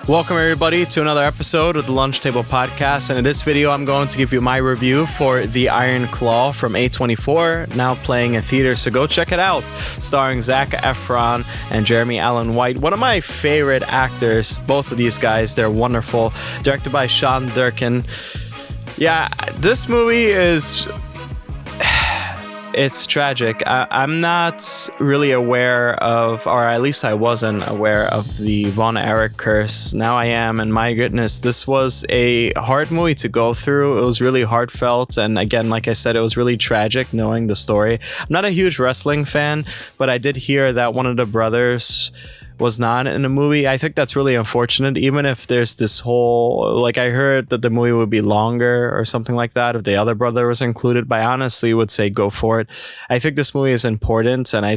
Welcome everybody to another episode of the Lunch Table Podcast, and in this video I'm going to give you my review for The Iron Claw from A24, now playing in theaters, so go check it out. Starring Zac Efron and Jeremy Allen White, one of my favorite actors, both of these guys, they're wonderful. Directed by Durkin. Yeah, this movie is... It's tragic. I'm not really aware of, or at least I wasn't aware of the Von Erich curse. Now I am, and my goodness, this was a hard movie to go through. It was really heartfelt, and again, like I said, it was really tragic knowing the story. I'm not a huge wrestling fan, but I did hear that one of the brothers was not in the movie. I think that's really unfortunate, even if there's this whole, like, I heard that the movie would be longer or something like that if the other brother was included, but I honestly would say go for it. I think this movie is important, and I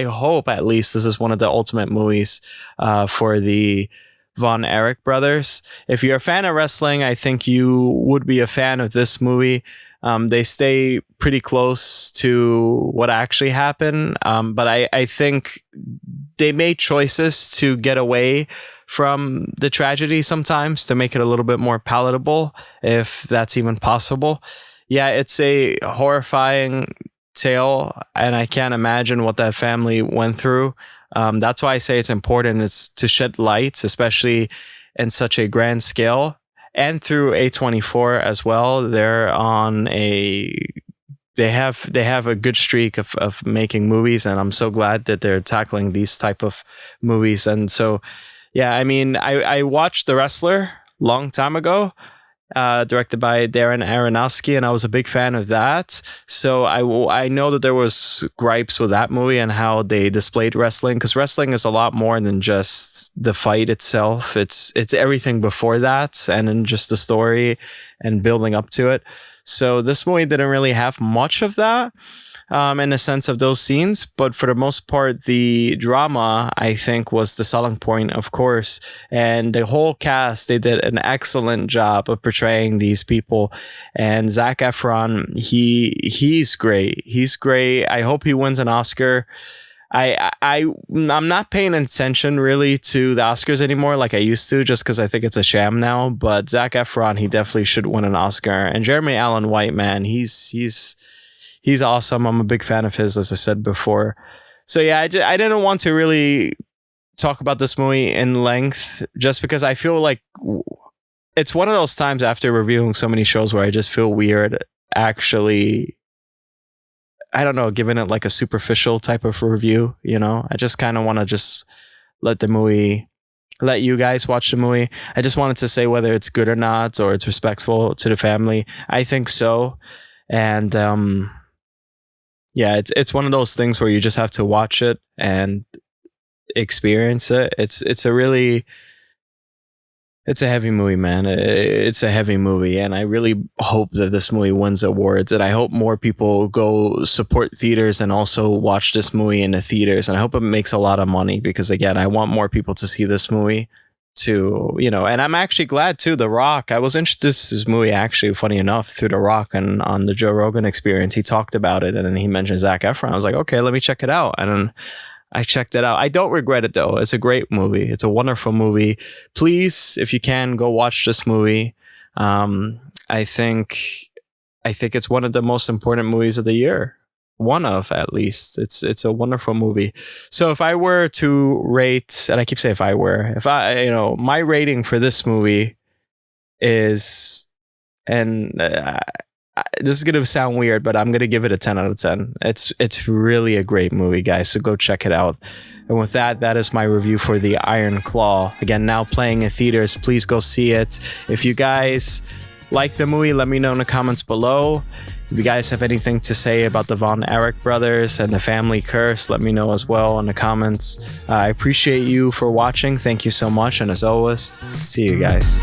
hope at least this is one of the ultimate movies for the Von Erich brothers. If you're a fan of wrestling, I think you would be a fan of this movie. They stay pretty close to what actually happened, but I think they made choices to get away from the tragedy sometimes to make it a little bit more palatable, if that's even possible. Yeah, it's a horrifying tale, and I can't imagine what that family went through. That's why I say it's important is to shed light, especially in such a grand scale. And through A24 as well, they have a good streak of making movies, and I'm so glad that they're tackling these type of movies. And so, yeah, I mean, I watched The Wrestler long time ago, directed by Darren Aronofsky, and I was a big fan of that. So I know that there was gripes with that movie and how they displayed wrestling, because wrestling is a lot more than just the fight itself. It's everything before that, and then just the story and building up to it. So this movie didn't really have much of that in the sense of those scenes, but for the most part, the drama, I think, was the selling point, of course. And the whole cast, they did an excellent job of portraying these people. And Zac Efron, he's great. He's great. I hope he wins an Oscar. I'm not paying attention really to the Oscars anymore like I used to, just because I think it's a sham now. But Zac Efron, he definitely should win an Oscar. And Jeremy Allen White, man, he's awesome. I'm a big fan of his, as I said before. So yeah, I didn't want to really talk about this movie in length, just because I feel like it's one of those times after reviewing so many shows where I just feel weird actually, I don't know, giving it like a superficial type of review, you know? I just kind of want to just let you guys watch the movie. I just wanted to say whether it's good or not, or it's respectful to the family. I think so. And yeah, it's one of those things where you just have to watch it and experience it. It's a heavy movie, man. It's a heavy movie, and I really hope that this movie wins awards, and I hope more people go support theaters and also watch this movie in the theaters, and I hope it makes a lot of money, because again, I want more people to see this movie too, you know. And I'm actually glad too, The Rock, I was introduced to this movie actually, funny enough, through The Rock, and on the Joe Rogan Experience, he talked about it, and then he mentioned Zac Efron. I was like, okay, let me check it out, and then I checked it out. I don't regret it though. It's a great movie. It's a wonderful movie. Please, if you can, go watch this movie. I think it's one of the most important movies of the year. One of, at least. It's a wonderful movie. So if I were to rate, and I keep saying my rating for this movie is, and this is going to sound weird, but I'm going to give it a 10 out of 10. It's really a great movie, guys, so go check it out. And with that is my review for The Iron Claw. Again, now playing in theaters. Please go see it. If you guys like the movie, let me know in the comments below. If you guys have anything to say about the Von Erich brothers and the family curse, let me know as well in the comments. I appreciate you for watching. Thank you so much. And as always, see you guys.